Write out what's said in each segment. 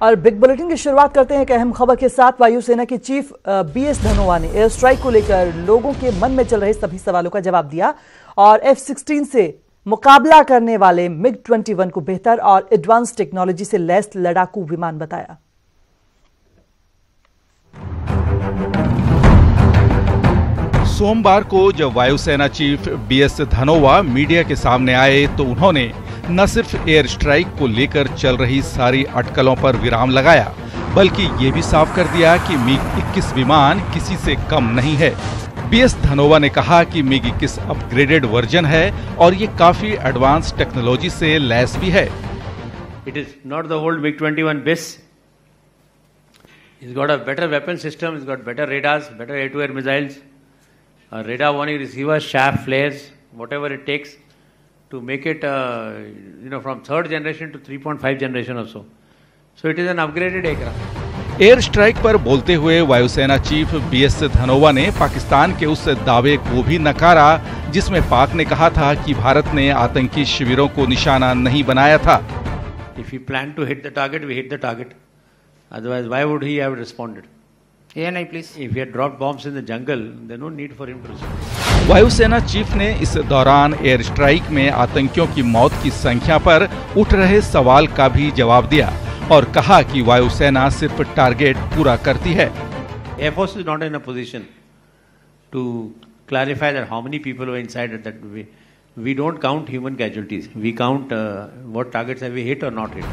और big bulletin की शुरुआत करते हैं एक अहम खबर के साथ। वायुसेना के चीफ BS धनोवा ने एयर स्ट्राइक को लेकर लोगों के मन में चल रहे सभी सवालों का जवाब दिया और F-16 से मुकाबला करने वाले MiG-21 को बेहतर और एडवांस टेक्नोलॉजी से लैस लड़ाकू विमान बताया। सोमवार को जब वायुसेना चीफ BS धनोवा मीडिया के सामने आए तो उन्होंने न सिर्फ एयर स्ट्राइक को लेकर चल रही सारी अटकलों पर विराम लगाया, बल्कि ये भी साफ कर दिया कि MiG-21 विमान किसी से कम नहीं है। BS धनोवा ने कहा कि MiG-21 अपग्रेडेड वर्जन है और ये काफी एडवांस टेक्नोलॉजी से लैस भी है। It is not the old MiG-21 BIS. It's got a better weapon system. It's got better radars, better air-to-air missiles, radar warning receivers, shaft flares, whatever it takes to make it, from third generation to 3.5 generation or so. So it is an upgraded aircraft. Air strike पर बोलते हुए वायुसेना chief BS Dhanoa ने पाकिस्तान के उस दावे को भी नकारा जिसमें पाक ने कहा था कि भारत ने आतंकी शिविरों को निशाना नहीं बनाया था। If he planned to hit the target, we hit the target. Otherwise, why would he have responded? ANI, please. If he had dropped bombs in the jungle, there's no need for him to respond. वायुसेना chief ने इस दौरान air strike में आतंकियों की मौत की संख्या पर उठ रहे सवाल का भी जवाब दिया और कहा कि वायुसेना सिर्फ टारगेट पूरा करती है। Air Force is not in a position to clarify that how many people were inside that we don't count human casualties. We count what targets have we hit or not hit.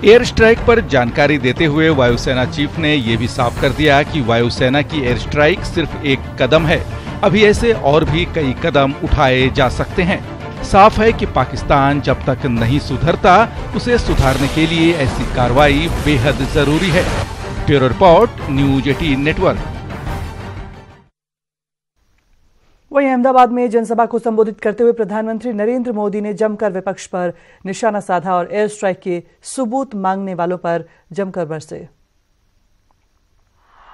Air strike पर जानकारी देते हुए वायुसेना chief ने यह भी साफ कर दिया कि वायुसेना की एयर स्ट्राइक सिर्फ एक कदम है, अभी ऐसे और भी कई कदम उठाए जा सकते हैं। साफ है कि पाकिस्तान जब तक नहीं सुधरता उसे सुधारने के लिए ऐसी कार्रवाई बेहद जरूरी है। Bureau report, news 18 network. वहीं अहमदाबाद में जनसभा को संबोधित करते हुए प्रधानमंत्री नरेंद्र मोदी ने जमकर विपक्ष पर निशाना साधा और एयर स्ट्राइक के सबूत मांगने वालों पर जमकर बरसे।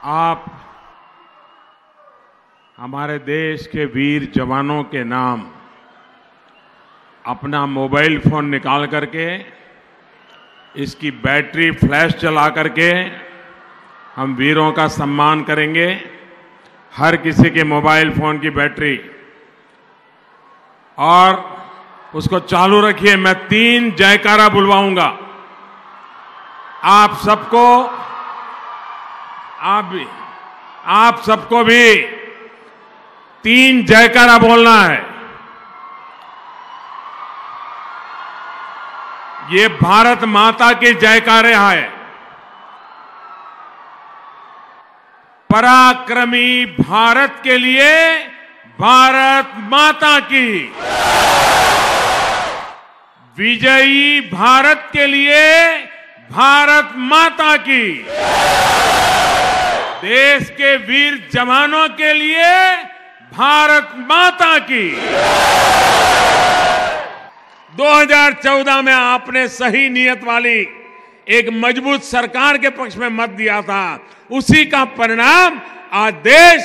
आप हमारे देश के वीर जवानों के नाम अपना मोबाइल फोन निकाल करके इसकी बैटरी फ्लैश चला करके हम वीरों का सम्मान करेंगे। हर किसी के मोबाइल फोन की बैटरी और उसको चालू रखिए। मैं 3 जयकारा बुलवाऊंगा। आप सबको भी 3 जयकारा बोलना है। ये भारत माता के जयकारे हैं। पराक्रमी भारत के लिए भारत माता की, विजयी भारत के लिए भारत माता की, देश के वीर जवानों के लिए भारत माता की। 2014 में आपने सही नियत वाली एक मजबूत सरकार के पक्ष में मत दिया था, उसी का परिणाम आज देश,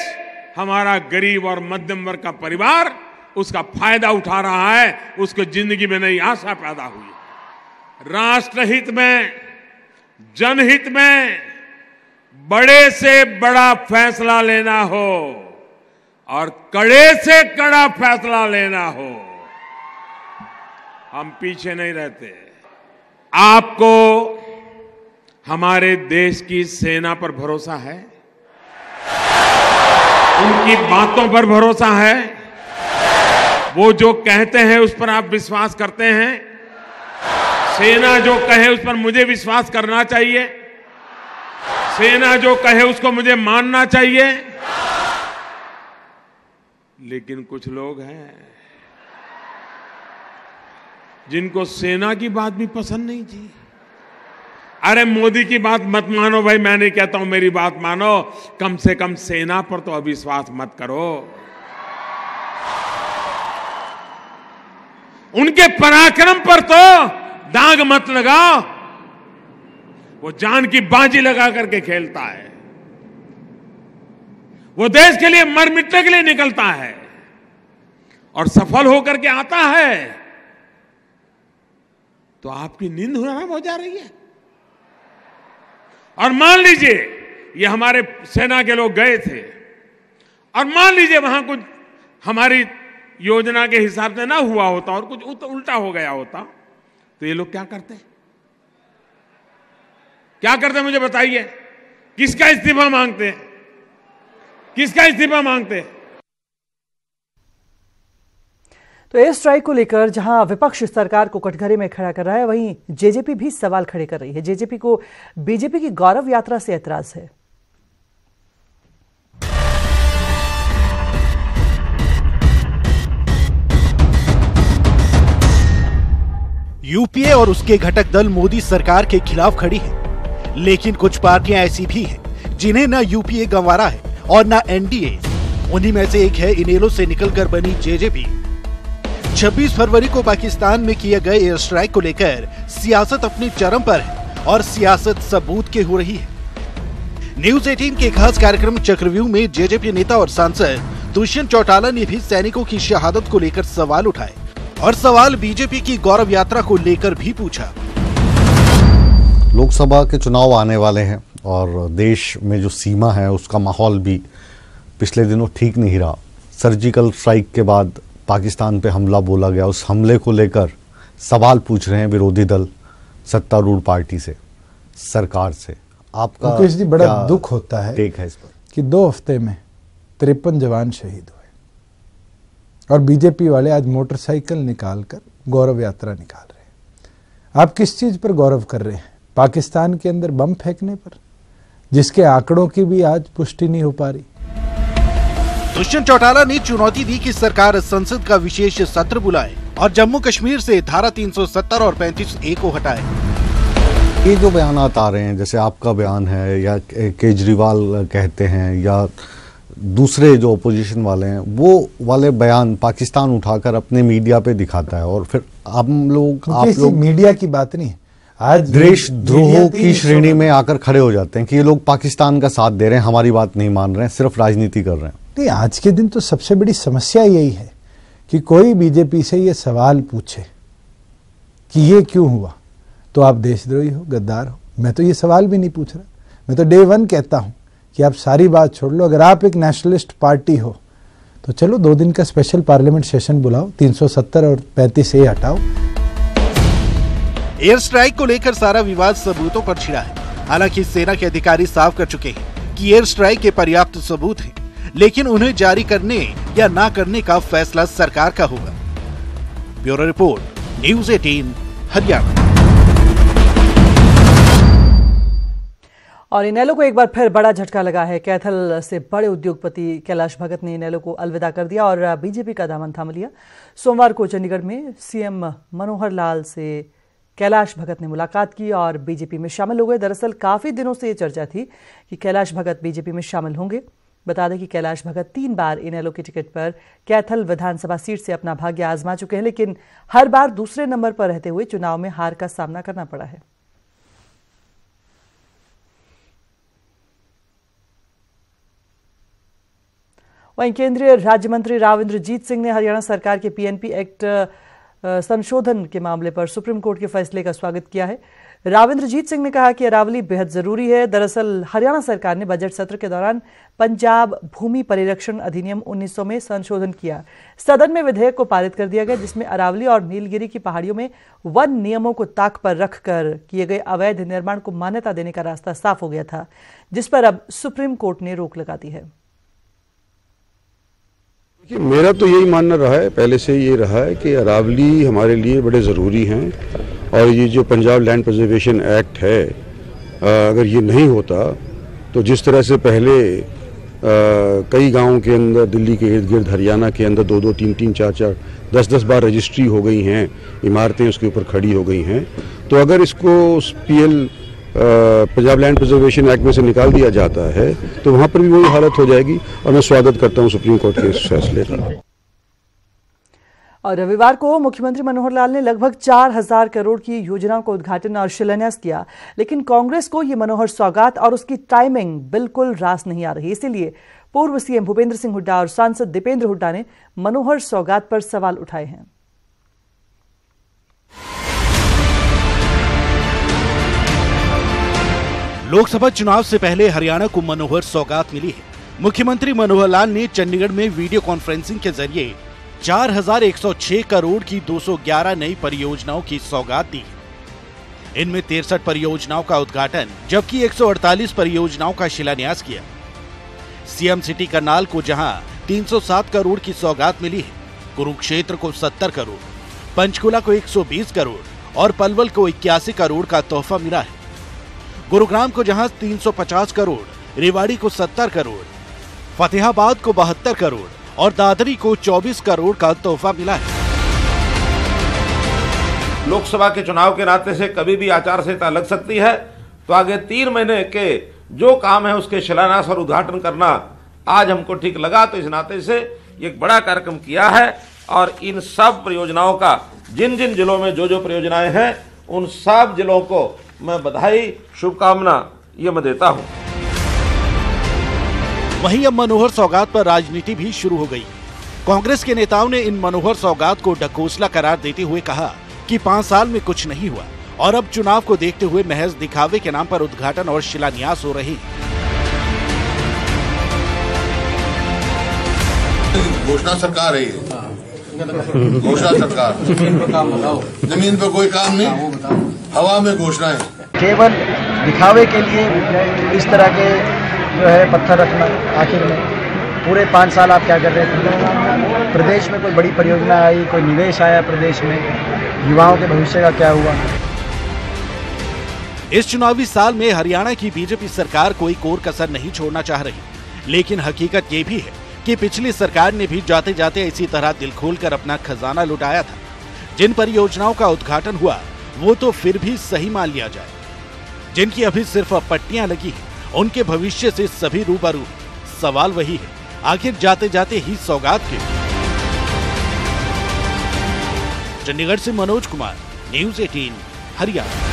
हमारा गरीब और मध्यम वर्ग का परिवार उसका फायदा उठा रहा है। उसको जिंदगी में नई आशा पैदा हुई। राष्ट्रहित में, जनहित में बड़े से बड़ा फैसला लेना हो और कड़े से कड़ा फैसला लेना हो, हम पीछे नहीं रहते। आपको हमारे देश की सेना पर भरोसा है, उनकी बातों पर भरोसा है, वो जो कहते हैं उस पर आप विश्वास करते हैं। सेना जो कहे उस पर मुझे विश्वास करना चाहिए, सेना जो कहे उसको मुझे मानना चाहिए। लेकिन कुछ लोग हैं जिनको सेना की बात भी पसंद नहीं थी। अरे मोदी की बात मत मानो भाई, मैं नहीं कहता हूं मेरी बात मानो, कम से कम सेना पर तो अविश्वास मत करो। उनके पराक्रम पर तो दाग मत लगाओ। वो जान की बाजी लगा करके खेलता है, वो देश के लिए मर मिटने के लिए निकलता है और सफल होकर के आता है तो आपकी नींद हराम हो जा रही है। और मान लीजिए ये हमारे सेना के लोग गए थे और मान लीजिए वहां कुछ हमारी योजना के हिसाब से ना हुआ होता और कुछ उल्टा हो गया होता, तो ये लोग क्या करते? क्या करते मुझे बताइए? किसका इस्तीफा मांगते हैं? किसका इस्तीफा मांगते हैं? तो एयर स्ट्राइक को लेकर जहां विपक्ष सरकार को कटघरे में खड़ा कर रहा है, वहीं जेजेपी भी सवाल खड़े कर रही है। जेजेपी को बीजेपी की गौरव यात्रा से ऐतराज है। यूपीए और उसके घटक दल मोदी सरकार के खिलाफ खड़ी है, लेकिन कुछ पार्टियां ऐसी भी हैं जिन्हें न यूपीए गंवारा है और न एनडीए। उन्हीं में से एक है इनेलो से निकलकर बनी जेजेपी। 26 फरवरी को पाकिस्तान में किए गए एयर स्ट्राइक को लेकर सियासत अपने चरम पर है और सियासत सबूत के हो रही है। न्यूज 18 के खास कार्यक्रम चक्रव्यूह में जेजेपी नेता और सांसद दुष्यंत चौटाला ने भी सैनिकों की शहादत को लेकर सवाल उठाए और सवाल बीजेपी की गौरव यात्रा को लेकर भी पूछा। लोकसभा के चुनाव आने वाले हैं और देश में जो सीमा है उसका माहौल भी पिछले दिनों ठीक नहीं रहा। सर्जिकल स्ट्राइक के बाद पाकिस्तान पे हमला बोला गया, उस हमले को लेकर सवाल पूछ रहे हैं विरोधी दल सत्तारूढ़ पार्टी से, सरकार से। आपका मुकेश जी, बड़ा दुख होता है टेक है इस पर कि 2 हफ्ते में 53 जवान शहीद हुए और बीजेपी वाले आज मोटरसाइकिल निकालकर गौरव यात्रा निकाल रहे हैं। आप किस चीज पर गौरव कर रहे हैं? पाकिस्तान के अंदर बम फेंकने पर, जिसके आंकड़ों की भी आज पुष्टि नहीं हो पा रही। दुष्यंत चौटाला ने चुनौती दी कि सरकार संसद का विशेष सत्र बुलाए और जम्मू कश्मीर से धारा 370 और 35A को हटाए। ये जो बयानात आ रहे हैं, जैसे आपका बयान है या केजरीवाल कहते हैं या दूसरे जो अपोजिशन वाले हैं, वो वाले बयान पाकिस्तान उठाकर अपने मीडिया पे दिखाता है और फिर आप लोग मीडिया की बात नहीं, आज देशद्रोह की श्रेणी में आकर खड़े हो जाते हैं कि ये लोग पाकिस्तान का साथ दे रहे हैं, हमारी बात नहीं मान रहे हैं, सिर्फ राजनीति कर रहे हैं। नहीं, आज के दिन तो सबसे बड़ी समस्या यही है कि कोई बीजेपी से ये सवाल पूछे कि ये क्यों हुआ तो आप देशद्रोही हो, गद्दार हो। मैं तो ये सवाल भी नहीं पूछ रहा। मैं तो डे 1 कहता हूं कि आप सारी बात छोड़ लो। अगर आप एक नेशनलिस्ट पार्टी हो तो चलो 2 दिन का स्पेशल पार्लियामेंट सेशन बुलाओ, 370 और 35A हटाओ। एयर स्ट्राइक को लेकर सारा विवाद सबूतों पर छिड़ा है। हालांकि सेना के अधिकारी साफ कर चुके हैं कि एयर स्ट्राइक के पर्याप्त सबूत हैं, लेकिन उन्हें जारी करने या ना करने का फैसला सरकार का होगा। Bureau report, news 18 Haryana. और इनेलो को एक बार फिर बड़ा झटका लगा है। कैथल से बड़े उद्योगपति कैलाश भगत ने इनेलो को अलविदा कर दिया और बीजेपी का दामन थाम लिया। सोमवार को चंडीगढ़ में सीएम मनोहर लाल से कैलाश भगत ने मुलाकात की और बीजेपी में शामिल हो गए। दरअसल काफी दिनों से ये चर्चा थी कि कैलाश भगत बीजेपी में शामिल होंगे। बता दें कि कैलाश भगत 3 बार इनेलो की टिकट पर कैथल विधानसभा सीट से अपना भाग्य आजमा चुके हैं, लेकिन हर बार दूसरे नंबर पर रहते हुए चुनाव में हार का सामना करना पड़ा है। वहीं केंद्रीय राज्य मंत्री राव इंद्रजीत सिंह ने हरियाणा सरकार के पीएनपी एक्ट संशोधन के मामले पर सुप्रीम कोर्ट के फैसले का स्वागत किया है। राव इंद्रजीत सिंह ने कहा कि अरावली बेहद जरूरी है। दरअसल हरियाणा सरकार ने बजट सत्र के दौरान पंजाब भूमि परिरक्षण अधिनियम 1900 में संशोधन किया। सदन में विधेयक को पारित कर दिया गया, जिसमें अरावली और नीलगिरी की पहाड़ियों में वन नियमों को ताक पर रखकर किए गए अवैध निर्माण को मान्यता देने का रास्ता साफ हो गया था, जिस पर अब सुप्रीम कोर्ट ने रोक लगा दी है। मेरा तो यही मानना रहा है, पहले से ये रहा है कि अरावली हमारे लिए बड़े ज़रूरी हैं और ये जो पंजाब लैंड प्रिजर्वेशन एक्ट है, अगर ये नहीं होता तो जिस तरह से पहले कई गांवों के अंदर दिल्ली के इर्द गिर्द हरियाणा के अंदर 2-2, 3-3, 4-4, 10-10 बार रजिस्ट्री हो गई हैं, इमारतें उसके ऊपर खड़ी हो गई हैं, तो अगर इसको PL Punjab land preservation act में से निकाल दिया जाता है तो वहां पर भी वही हालत हो जाएगी और मैं स्वागत करता हूं सुप्रीम कोर्ट के इस फैसले का। और रविवार को मुख्यमंत्री मनोहर लाल ने लगभग 4000 करोड़ की योजनाओं का उद्घाटन और शिलान्यास किया, लेकिन कांग्रेस को यह मनोहर सौगात और उसकी टाइमिंग बिल्कुल रास नहीं आ रही। इसीलिए पूर्व सीएम भूपेंद्र सिंह हुड्डा और सांसद दीपेंद्र हुड्डा ने मनोहर सौगात पर सवाल उठाए हैं। लोकसभा चुनाव से पहले हरियाणा को मनोहर सौगात मिली है। मुख्यमंत्री मनोहर लाल ने चंडीगढ़ में वीडियो कॉन्फ्रेंसिंग के जरिए 4106 करोड़ की 211 नई परियोजनाओं की सौगात दी है। इनमें 63 परियोजनाओं का उद्घाटन जबकि 148 परियोजनाओं का शिलान्यास किया। सीएम सिटी करनाल को जहां 307 करोड़ की सौगात मिली है, कुरुक्षेत्र को 70 करोड़, पंचकुला को 120 करोड़ और पलवल को 81 करोड़ का तोहफा मिला है। गुरुग्राम को जहां 350 करोड़, रेवाड़ी को 70 करोड़, फतेहाबाद को 72 करोड़ और दादरी को 24 करोड़ का तोहफा मिला है। लोकसभा के चुनाव के नाते से कभी भी आचार संहिता लग सकती है, तो आगे 3 महीने के जो काम है उसके शिलान्यास और उद्घाटन करना आज हमको ठीक लगा, तो इस नाते से एक बड़ा कार्यक्रम किया है और इन सब परियोजनाओं का जिन जिन जिलों में जो जो परियोजनाएं हैं उन सब जिलों को मैं बधाई शुभकामना ये मैं देता हूं। वहीं अब मनोहर सौगात पर राजनीति भी शुरू हो गई। कांग्रेस के नेताओं ने इन मनोहर सौगात को ढकोसला करार देते हुए कहा कि 5 साल में कुछ नहीं हुआ और अब चुनाव को देखते हुए महज दिखावे के नाम पर उद्घाटन और शिलान्यास हो रहे। घोषणा सरकार है ये, घोषणा सरकार, जमीन पर कोई काम नहीं, हवा में घोषणाएं, केवल दिखावे के लिए इस तरह के जो है पत्थर रखना। आखिर में पूरे 5 साल आप क्या कर रहे थे? प्रदेश में कोई बड़ी परियोजना आई, कोई निवेश आया प्रदेश में, युवाओं के भविष्य का क्या हुआ? इस चुनावी साल में हरियाणा की बीजेपी सरकार कोई कोर कसर नहीं छोड़ना चाह रही, लेकिन हकीकत ये भी है कि पिछली सरकार ने भी जाते जाते इसी तरह दिल खोलकर अपना खजाना लुटाया था। जिन परियोजनाओं का उद्घाटन हुआ वो तो फिर भी सही मान लिया जाए, जिनकी अभी सिर्फ पट्टियां लगी हैं उनके भविष्य से सभी रूबरू। सवाल वही है, आखिर जाते जाते ही सौगात क्यों? चंडीगढ़ से मनोज कुमार, न्यूज़ 18 हरियाणा।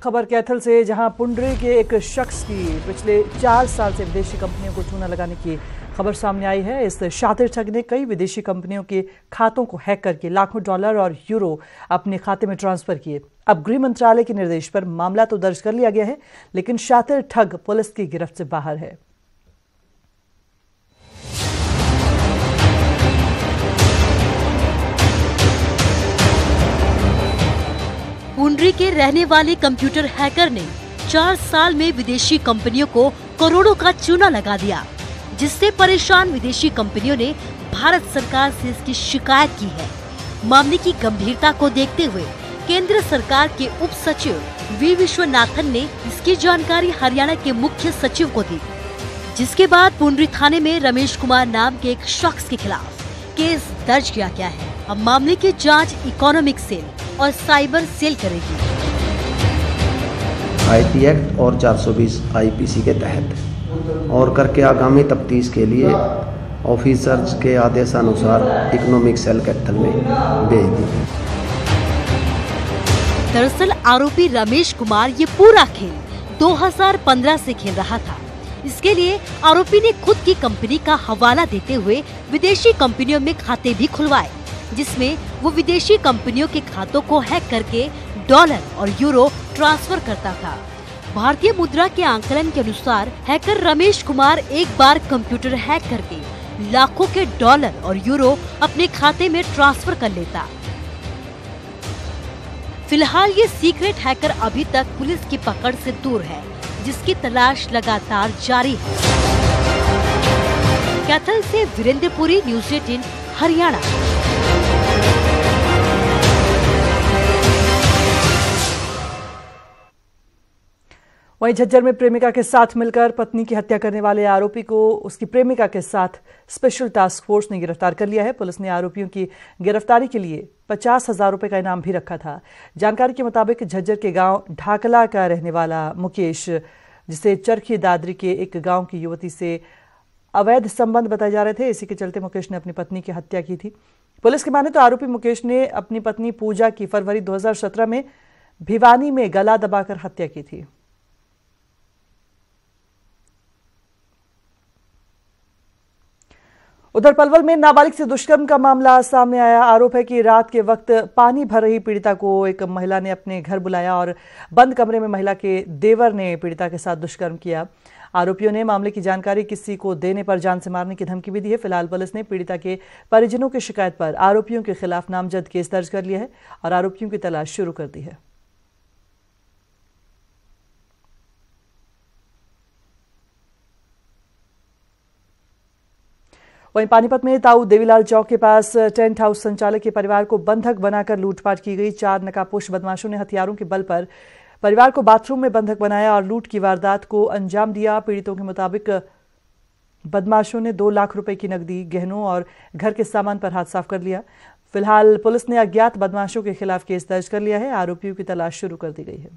खबर कैथल से, जहां पुंडरी के एक शख्स की पिछले 4 साल से विदेशी कंपनियों को चूना लगाने की खबर सामने आई है। इस शातिर ठग ने कई विदेशी कंपनियों के खातों को हैक करके लाखों डॉलर और यूरो अपने खाते में ट्रांसफर किए। अब गृह मंत्रालय के निर्देश पर मामला तो दर्ज कर लिया गया है, लेकिन शातिर ठग पुलिस की गिरफ्त से बाहर है। पुंडरी के रहने वाले कंप्यूटर हैकर ने 4 साल में विदेशी कंपनियों को करोड़ों का चूना लगा दिया, जिससे परेशान विदेशी कंपनियों ने भारत सरकार से इसकी शिकायत की है। मामले की गंभीरता को देखते हुए केंद्र सरकार के उप सचिव वी विश्वनाथन ने इसकी जानकारी हरियाणा के मुख्य सचिव को दी, जिसके बाद पुंडरी थाने में रमेश कुमार नाम के एक शख्स के खिलाफ केस दर्ज किया गया है। अब मामले की जांच इकोनॉमिक सेल और साइबर सेल करेगी। IT एक्ट और 420 IPC के तहत और करके आगामी तफ्तीश के लिए ऑफिसर्स के आदेशानुसार इकोनॉमिक सेल कैथल में भेज दी। दरअसल आरोपी रमेश कुमार ये पूरा खेल 2015 से खेल रहा था। इसके लिए आरोपी ने खुद की कंपनी का हवाला देते हुए विदेशी कंपनियों में खाते भी खुलवाए, जिसमें वो विदेशी कंपनियों के खातों को हैक करके डॉलर और यूरो ट्रांसफर करता था। भारतीय मुद्रा के आंकलन के अनुसार हैकर रमेश कुमार एक बार कंप्यूटर हैक करके लाखों के डॉलर और यूरो अपने खाते में ट्रांसफर कर लेता। फिलहाल ये सीक्रेट हैकर अभी तक पुलिस की पकड़ से दूर है, जिसकी तलाश लगातार जारी है। कैथल से वीरेंद्रपुरी, न्यूज़ 18 हरियाणा। वहीं झज्जर में प्रेमिका के साथ मिलकर पत्नी की हत्या करने वाले आरोपी को उसकी प्रेमिका के साथ स्पेशल टास्क फोर्स ने गिरफ्तार कर लिया है। पुलिस ने आरोपियों की गिरफ्तारी के लिए 50,000 रुपए का इनाम भी रखा था। जानकारी के मुताबिक झज्जर के गांव ढाकला का रहने वाला मुकेश, जिसे चरखी दादरी के एक गांव की युवती से अवैध संबंध बताए जा रहे थे, इसी के चलते मुकेश ने अपनी पत्नी की हत्या की थी। पुलिस की माने तो आरोपी मुकेश ने अपनी पत्नी पूजा की फरवरी 2017 में भिवानी में गला दबाकर हत्या की थी। उधर पलवल में नाबालिग से दुष्कर्म का मामला सामने आया। आरोप है कि रात के वक्त पानी भर रही पीड़िता को एक महिला ने अपने घर बुलाया और बंद कमरे में महिला के देवर ने पीड़िता के साथ दुष्कर्म किया। आरोपियों ने मामले की जानकारी किसी को देने पर जान से मारने की धमकी भी दी है। फिलहाल पुलिस ने पीड़िता के परिजनों की शिकायत पर आरोपियों के खिलाफ नामजद केस दर्ज कर लिया है और आरोपियों की तलाश शुरू कर दी है। वहीं पानीपत में ताऊ देवीलाल चौक के पास टेंट हाउस संचालक के परिवार को बंधक बनाकर लूटपाट की गई। 4 नकाबपोश बदमाशों ने हथियारों के बल पर परिवार को बाथरूम में बंधक बनाया और लूट की वारदात को अंजाम दिया। पीड़ितों के मुताबिक बदमाशों ने 2 लाख रुपए की नकदी, गहनों और घर के सामान पर हाथ साफ कर लिया। फिलहाल पुलिस ने अज्ञात बदमाशों के खिलाफ केस दर्ज कर लिया है। आरोपियों की तलाश शुरू कर दी गई है।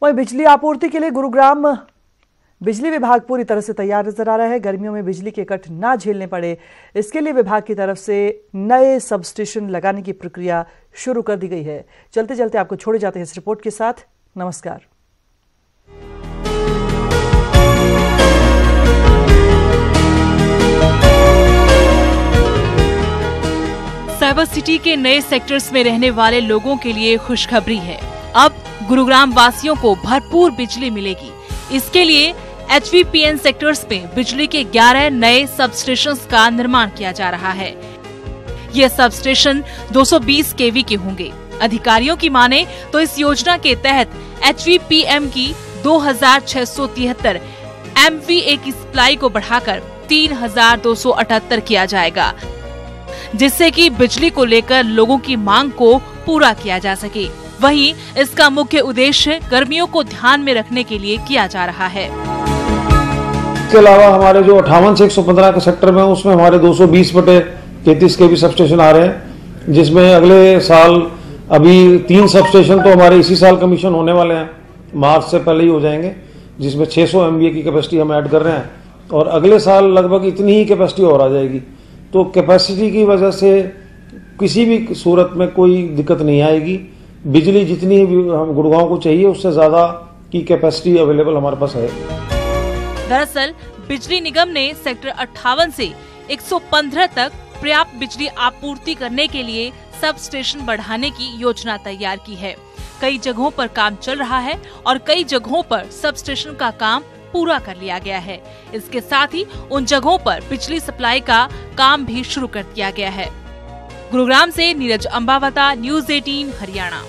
वहीं बिजली आपूर्ति के लिए गुरुग्राम बिजली विभाग पूरी तरह से तैयार नजर आ रहा है। गर्मियों में बिजली के कट ना झेलने पड़े, इसके लिए विभाग की तरफ से नए सब स्टेशन लगाने की प्रक्रिया शुरू कर दी गई है। चलते चलते आपको छोड़े जाते हैं इस रिपोर्ट के साथ। नमस्कार। साइबर सिटी के नए सेक्टर्स में रहने वाले लोगों के लिए खुशखबरी है। अब गुरुग्राम वासियों को भरपूर बिजली मिलेगी। इसके लिए HVPN सेक्टर्स में बिजली के 11 नए सब स्टेशंस का निर्माण किया जा रहा है। ये सब स्टेशन 220 kV के होंगे। अधिकारियों की माने तो इस योजना के तहत HVPM की 2673 MVA की सप्लाई को बढ़ाकर 3278 किया जाएगा, जिससे कि बिजली को लेकर लोगों की मांग को पूरा किया जा सके। वहीं इसका मुख्य उद्देश्य गर्मियों को ध्यान में रखने के लिए किया जा रहा है। इसके अलावा हमारे जो 58 से 115 के सेक्टर में उसमें हमारे 220/33 के भी सब स्टेशन आ रहे हैं, जिसमें अगले साल अभी 3 सब स्टेशन तो हमारे इसी साल कमीशन होने वाले हैं, मार्च से पहले ही हो जाएंगे, जिसमें 600 MVA की कैपेसिटी हम ऐड कर रहे हैं और अगले साल लगभग इतनी ही कैपेसिटी और आ जाएगी। तो कैपेसिटी की वजह से किसी भी सूरत में कोई दिक्कत नहीं आएगी। बिजली जितनी हम गुड़गांव को चाहिए उससे ज्यादा की कैपेसिटी अवेलेबल हमारे पास है। दरअसल बिजली निगम ने सेक्टर 58 से 115 तक पर्याप्त बिजली आपूर्ति करने के लिए सब स्टेशन बढ़ाने की योजना तैयार की है। कई जगहों पर काम चल रहा है और कई जगहों पर सब स्टेशन का काम पूरा कर लिया गया है। इसके साथ ही उन जगहों पर बिजली सप्लाई का काम भी शुरू कर दिया गया है। गुरुग्राम से नीरज अंबावता, न्यूज़ 18 हरियाणा।